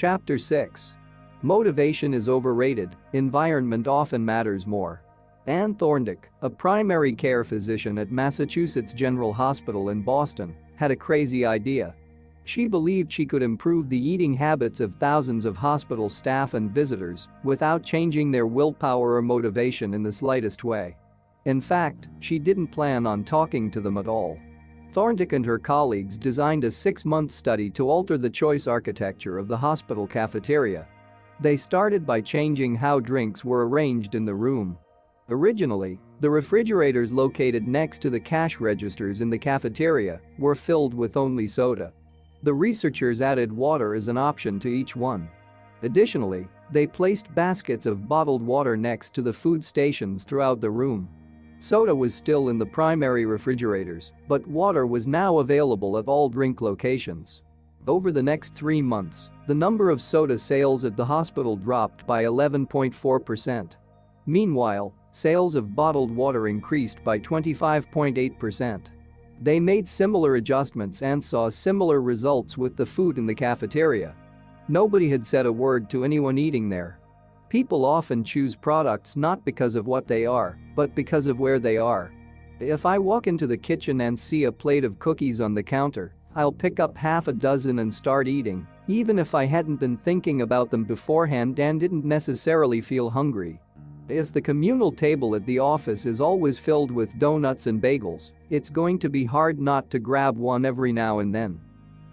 Chapter 6. Motivation is overrated, environment often matters more. Anne Thorndike, a primary care physician at Massachusetts General Hospital in Boston, had a crazy idea. She believed she could improve the eating habits of thousands of hospital staff and visitors without changing their willpower or motivation in the slightest way. In fact, she didn't plan on talking to them at all. Thorndike and her colleagues designed a 6-month study to alter the choice architecture of the hospital cafeteria. They started by changing how drinks were arranged in the room. Originally, the refrigerators located next to the cash registers in the cafeteria were filled with only soda. The researchers added water as an option to each one. Additionally, they placed baskets of bottled water next to the food stations throughout the room. Soda was still in the primary refrigerators, but water was now available at all drink locations. Over the next 3 months, the number of soda sales at the hospital dropped by 11.4%. Meanwhile, sales of bottled water increased by 25.8%. They made similar adjustments and saw similar results with the food in the cafeteria. Nobody had said a word to anyone eating there. People often choose products not because of what they are, but because of where they are. If I walk into the kitchen and see a plate of cookies on the counter, I'll pick up half a dozen and start eating, even if I hadn't been thinking about them beforehand and didn't necessarily feel hungry. If the communal table at the office is always filled with donuts and bagels, it's going to be hard not to grab one every now and then.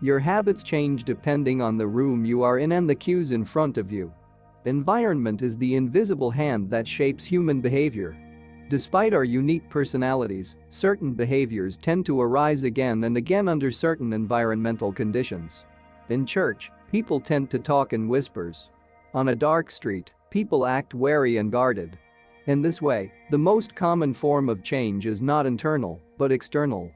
Your habits change depending on the room you are in and the cues in front of you. Environment is the invisible hand that shapes human behavior. Despite our unique personalities, certain behaviors tend to arise again and again under certain environmental conditions. In church, people tend to talk in whispers. On a dark street, people act wary and guarded. In this way, the most common form of change is not internal, but external.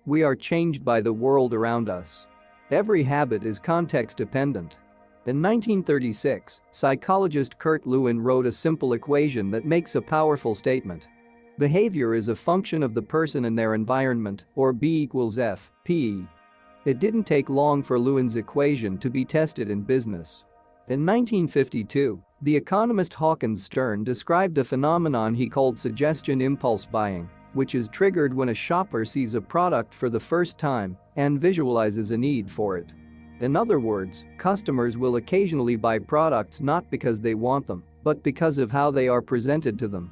We are changed by the world around us. Every habit is context-dependent. In 1936, psychologist Kurt Lewin wrote a simple equation that makes a powerful statement. Behavior is a function of the person and their environment, or B equals F, P. It didn't take long for Lewin's equation to be tested in business. In 1952, the economist Hawkins Stern described a phenomenon he called suggestion impulse buying, which is triggered when a shopper sees a product for the first time and visualizes a need for it. In other words, customers will occasionally buy products not because they want them, but because of how they are presented to them.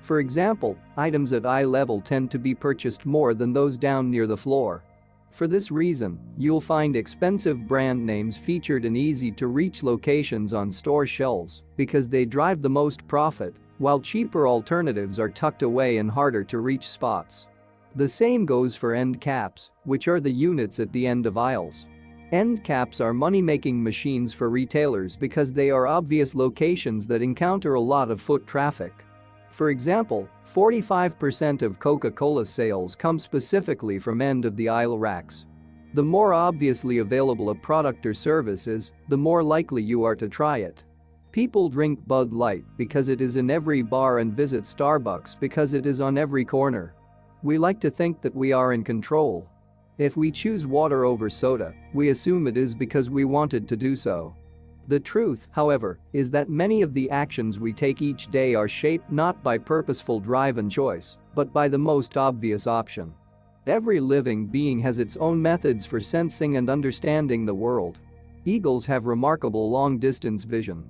For example, items at eye level tend to be purchased more than those down near the floor. For this reason, you'll find expensive brand names featured in easy-to-reach locations on store shelves because they drive the most profit, while cheaper alternatives are tucked away in harder-to-reach spots. The same goes for end caps, which are the units at the end of aisles. End caps are money-making machines for retailers because they are obvious locations that encounter a lot of foot traffic. For example, 45% of Coca-Cola sales come specifically from end-of-the-aisle racks. The more obviously available a product or service is, the more likely you are to try it. People drink Bud Light because it is in every bar and visit Starbucks because it is on every corner. We like to think that we are in control. If we choose water over soda, we assume it is because we wanted to do so. The truth, however, is that many of the actions we take each day are shaped not by purposeful drive and choice, but by the most obvious option. Every living being has its own methods for sensing and understanding the world. Eagles have remarkable long-distance vision.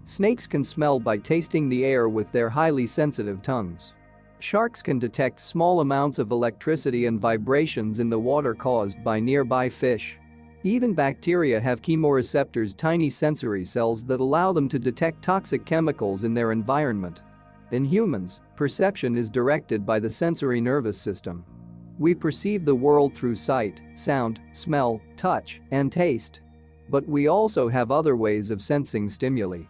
Snakes can smell by tasting the air with their highly sensitive tongues. Sharks can detect small amounts of electricity and vibrations in the water caused by nearby fish. Even bacteria have chemoreceptors, tiny sensory cells that allow them to detect toxic chemicals in their environment. In humans, perception is directed by the sensory nervous system. We perceive the world through sight, sound, smell, touch, and taste. But we also have other ways of sensing stimuli.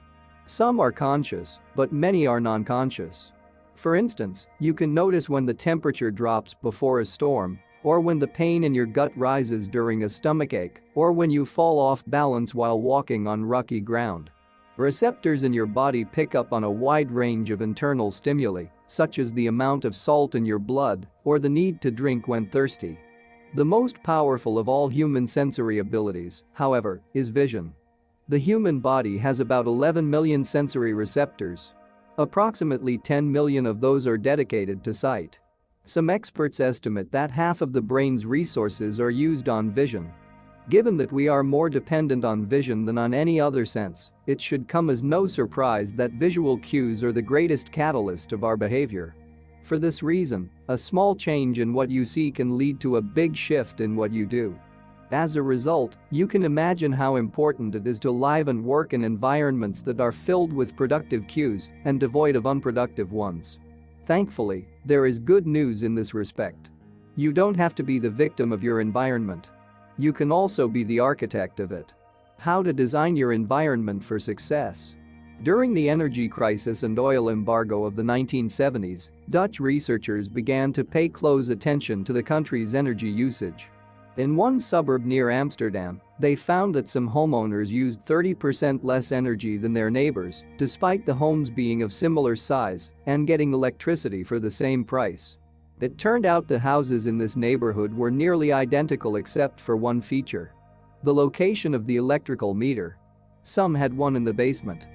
Some are conscious, but many are non-conscious. For instance, you can notice when the temperature drops before a storm, or when the pain in your gut rises during a stomachache, or when you fall off balance while walking on rocky ground. Receptors in your body pick up on a wide range of internal stimuli, such as the amount of salt in your blood or the need to drink when thirsty. The most powerful of all human sensory abilities, however, is vision. The human body has about 11 million sensory receptors. Approximately 10 million of those are dedicated to sight. Some experts estimate that half of the brain's resources are used on vision. Given that we are more dependent on vision than on any other sense, it should come as no surprise that visual cues are the greatest catalyst of our behavior. For this reason, a small change in what you see can lead to a big shift in what you do. As a result, you can imagine how important it is to live and work in environments that are filled with productive cues and devoid of unproductive ones. Thankfully, there is good news in this respect. You don't have to be the victim of your environment. You can also be the architect of it. How to design your environment for success. During the energy crisis and oil embargo of the 1970s, Dutch researchers began to pay close attention to the country's energy usage. In one suburb near Amsterdam, they found that some homeowners used 30% less energy than their neighbors, despite the homes being of similar size and getting electricity for the same price. It turned out the houses in this neighborhood were nearly identical except for one feature: the location of the electrical meter. Some had one in the basement.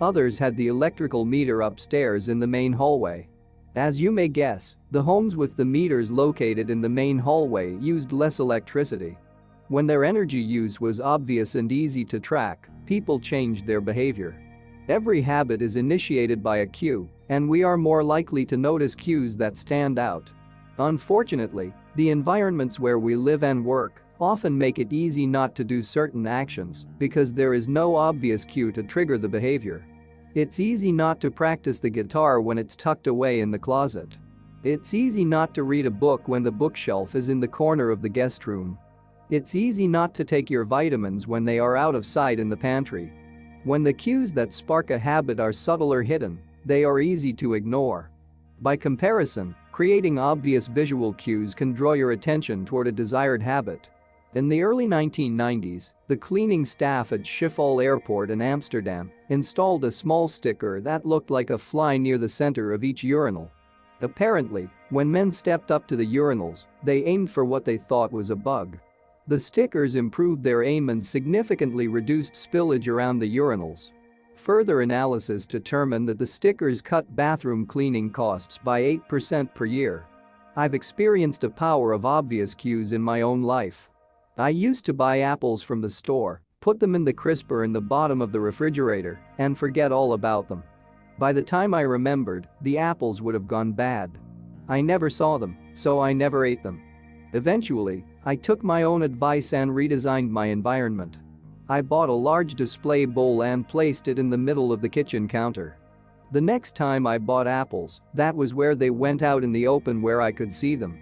Others had the electrical meter upstairs in the main hallway. As you may guess, the homes with the meters located in the main hallway used less electricity. When their energy use was obvious and easy to track, people changed their behavior. Every habit is initiated by a cue, and we are more likely to notice cues that stand out. Unfortunately, the environments where we live and work often make it easy not to do certain actions because there is no obvious cue to trigger the behavior. It's easy not to practice the guitar when it's tucked away in the closet. It's easy not to read a book when the bookshelf is in the corner of the guest room. It's easy not to take your vitamins when they are out of sight in the pantry. When the cues that spark a habit are subtle or hidden, they are easy to ignore. By comparison, creating obvious visual cues can draw your attention toward a desired habit. In the early 1990s, the cleaning staff at Schiphol Airport in Amsterdam installed a small sticker that looked like a fly near the center of each urinal. Apparently, when men stepped up to the urinals, they aimed for what they thought was a bug. The stickers improved their aim and significantly reduced spillage around the urinals. Further analysis determined that the stickers cut bathroom cleaning costs by 8% per year. I've experienced the power of obvious cues in my own life. I used to buy apples from the store, put them in the crisper in the bottom of the refrigerator, and forget all about them. By the time I remembered, the apples would have gone bad. I never saw them, so I never ate them. Eventually, I took my own advice and redesigned my environment. I bought a large display bowl and placed it in the middle of the kitchen counter. The next time I bought apples, that was where they went out in the open where I could see them.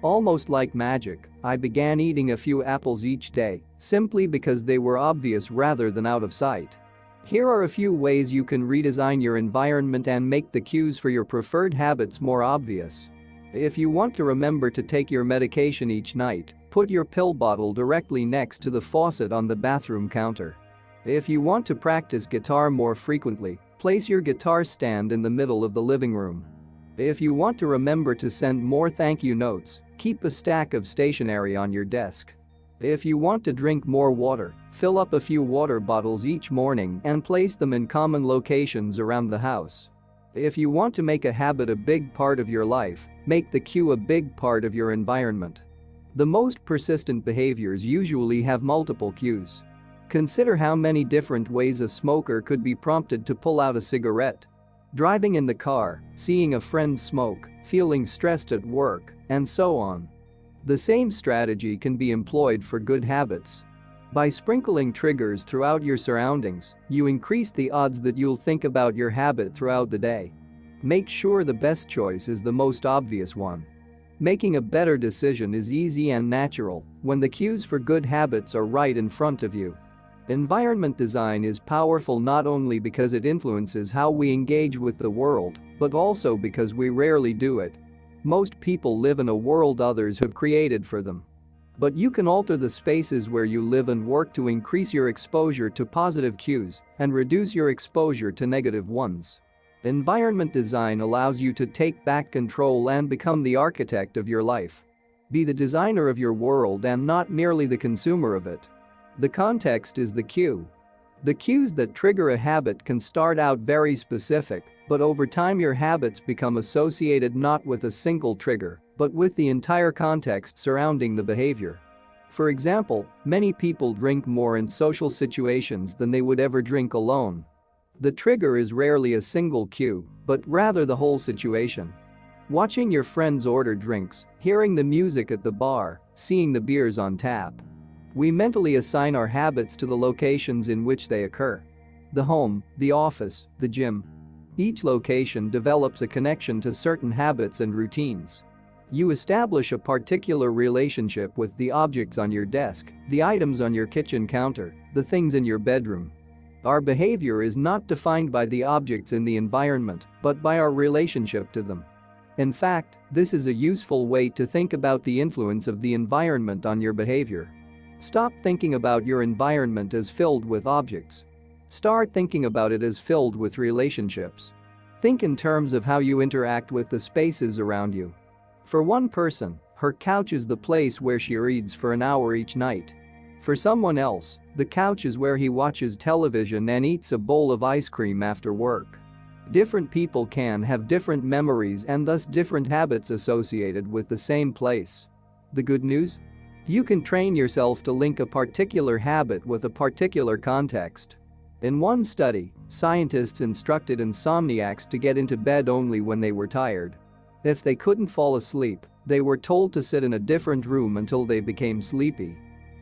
Almost like magic, I began eating a few apples each day, simply because they were obvious rather than out of sight. Here are a few ways you can redesign your environment and make the cues for your preferred habits more obvious. If you want to remember to take your medication each night, put your pill bottle directly next to the faucet on the bathroom counter. If you want to practice guitar more frequently, place your guitar stand in the middle of the living room. If you want to remember to send more thank you notes, keep a stack of stationery on your desk. If you want to drink more water, fill up a few water bottles each morning and place them in common locations around the house. If you want to make a habit a big part of your life, make the cue a big part of your environment. The most persistent behaviors usually have multiple cues. Consider how many different ways a smoker could be prompted to pull out a cigarette. Driving in the car, seeing a friend smoke, feeling stressed at work, and so on. The same strategy can be employed for good habits. By sprinkling triggers throughout your surroundings, you increase the odds that you'll think about your habit throughout the day. Make sure the best choice is the most obvious one. Making a better decision is easy and natural when the cues for good habits are right in front of you. Environment design is powerful not only because it influences how we engage with the world, but also because we rarely do it. Most people live in a world others have created for them. But you can alter the spaces where you live and work to increase your exposure to positive cues and reduce your exposure to negative ones. Environment design allows you to take back control and become the architect of your life. Be the designer of your world and not merely the consumer of it. The context is the cue. The cues that trigger a habit can start out very specific, but over time your habits become associated not with a single trigger, but with the entire context surrounding the behavior. For example, many people drink more in social situations than they would ever drink alone. The trigger is rarely a single cue, but rather the whole situation. Watching your friends order drinks, hearing the music at the bar, seeing the beers on tap. We mentally assign our habits to the locations in which they occur. The home, the office, the gym. Each location develops a connection to certain habits and routines. You establish a particular relationship with the objects on your desk, the items on your kitchen counter, the things in your bedroom. Our behavior is not defined by the objects in the environment, but by our relationship to them. In fact, this is a useful way to think about the influence of the environment on your behavior. Stop thinking about your environment as filled with objects. Start thinking about it as filled with relationships. Think in terms of how you interact with the spaces around you. For one person, her couch is the place where she reads for an hour each night. For someone else, the couch is where he watches television and eats a bowl of ice cream after work. Different people can have different memories and thus different habits associated with the same place. The good news? You can train yourself to link a particular habit with a particular context. In one study, scientists instructed insomniacs to get into bed only when they were tired. If they couldn't fall asleep, they were told to sit in a different room until they became sleepy.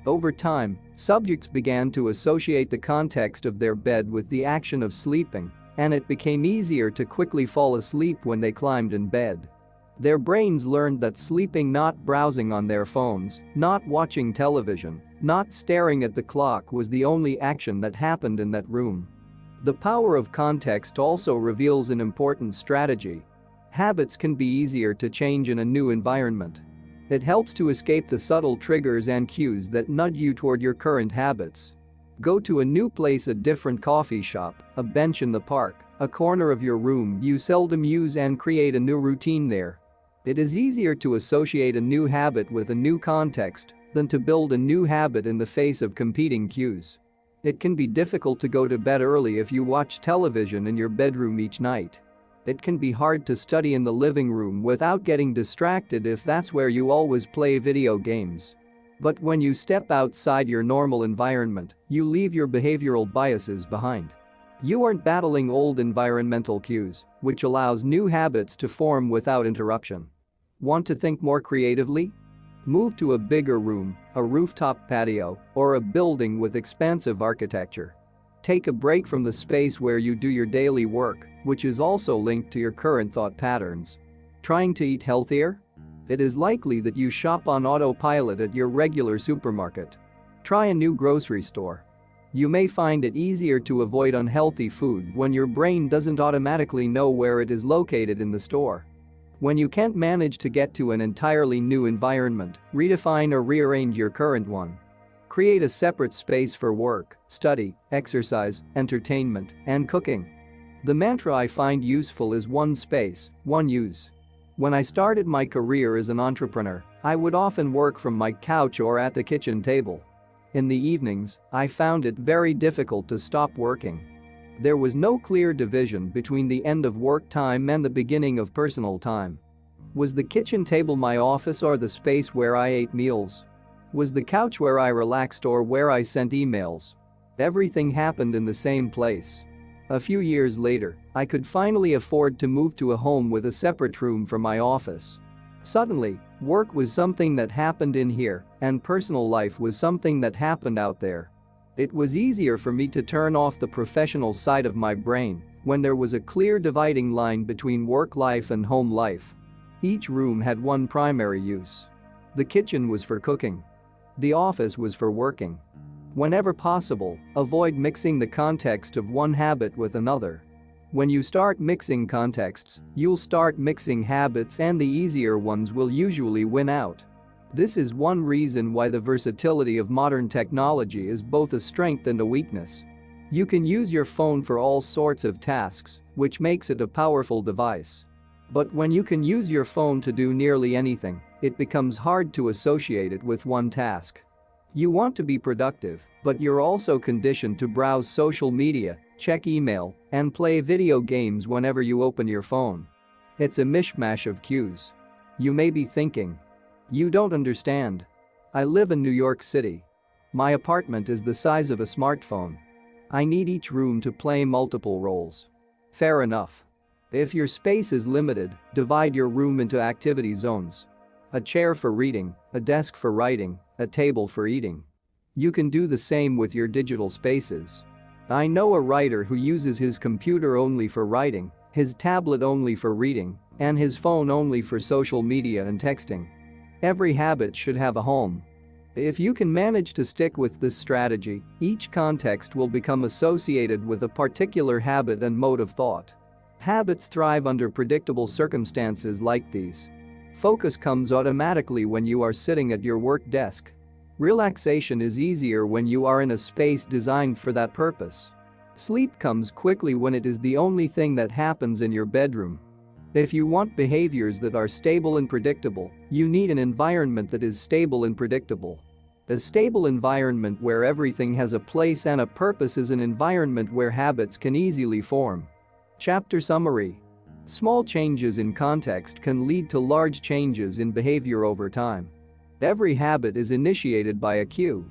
Over time, subjects began to associate the context of their bed with the action of sleeping, and it became easier to quickly fall asleep when they climbed in bed. Their brains learned that sleeping, not browsing on their phones, not watching television, not staring at the clock was the only action that happened in that room. The power of context also reveals an important strategy. Habits can be easier to change in a new environment. It helps to escape the subtle triggers and cues that nudge you toward your current habits. Go to a new place, a different coffee shop, a bench in the park, a corner of your room you seldom use, and create a new routine there. It is easier to associate a new habit with a new context than to build a new habit in the face of competing cues. It can be difficult to go to bed early if you watch television in your bedroom each night. It can be hard to study in the living room without getting distracted if that's where you always play video games. But when you step outside your normal environment, you leave your behavioral biases behind. You aren't battling old environmental cues, which allows new habits to form without interruption. Want to think more creatively? Move to a bigger room, a rooftop patio, or a building with expansive architecture. Take a break from the space where you do your daily work, which is also linked to your current thought patterns. Trying to eat healthier? It is likely that you shop on autopilot at your regular supermarket. Try a new grocery store. You may find it easier to avoid unhealthy food when your brain doesn't automatically know where it is located in the store. When you can't manage to get to an entirely new environment, redefine or rearrange your current one. Create a separate space for work, study, exercise, entertainment, and cooking. The mantra I find useful is one space, one use. When I started my career as an entrepreneur, I would often work from my couch or at the kitchen table. In the evenings, I found it very difficult to stop working. There was no clear division between the end of work time and the beginning of personal time. Was the kitchen table my office or the space where I ate meals? Was the couch where I relaxed or where I sent emails? Everything happened in the same place. A few years later, I could finally afford to move to a home with a separate room from my office. Suddenly, work was something that happened in here, and personal life was something that happened out there. It was easier for me to turn off the professional side of my brain when there was a clear dividing line between work life and home life. Each room had one primary use. The kitchen was for cooking. The office was for working. Whenever possible, avoid mixing the context of one habit with another. When you start mixing contexts, you'll start mixing habits, and the easier ones will usually win out. This is one reason why the versatility of modern technology is both a strength and a weakness. You can use your phone for all sorts of tasks, which makes it a powerful device. But when you can use your phone to do nearly anything, it becomes hard to associate it with one task. You want to be productive, but you're also conditioned to browse social media, check email, and play video games whenever you open your phone. It's a mishmash of cues. You may be thinking, you don't understand. I live in New York City. My apartment is the size of a smartphone. I need each room to play multiple roles. Fair enough. If your space is limited, divide your room into activity zones. A chair for reading, a desk for writing, a table for eating. You can do the same with your digital spaces. I know a writer who uses his computer only for writing, his tablet only for reading, and his phone only for social media and texting. Every habit should have a home. If you can manage to stick with this strategy, each context will become associated with a particular habit and mode of thought. Habits thrive under predictable circumstances like these. Focus comes automatically when you are sitting at your work desk. Relaxation is easier when you are in a space designed for that purpose. Sleep comes quickly when it is the only thing that happens in your bedroom. If you want behaviors that are stable and predictable, you need an environment that is stable and predictable. A stable environment where everything has a place and a purpose is an environment where habits can easily form. Chapter Summary. Small changes in context can lead to large changes in behavior over time. Every habit is initiated by a cue.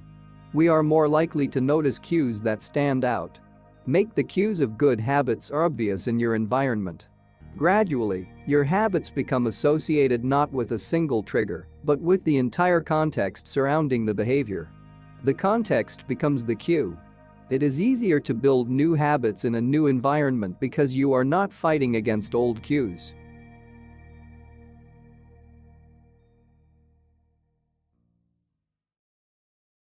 We are more likely to notice cues that stand out. Make the cues of good habits obvious in your environment. Gradually, your habits become associated not with a single trigger, but with the entire context surrounding the behavior. The context becomes the cue. It is easier to build new habits in a new environment because you are not fighting against old cues.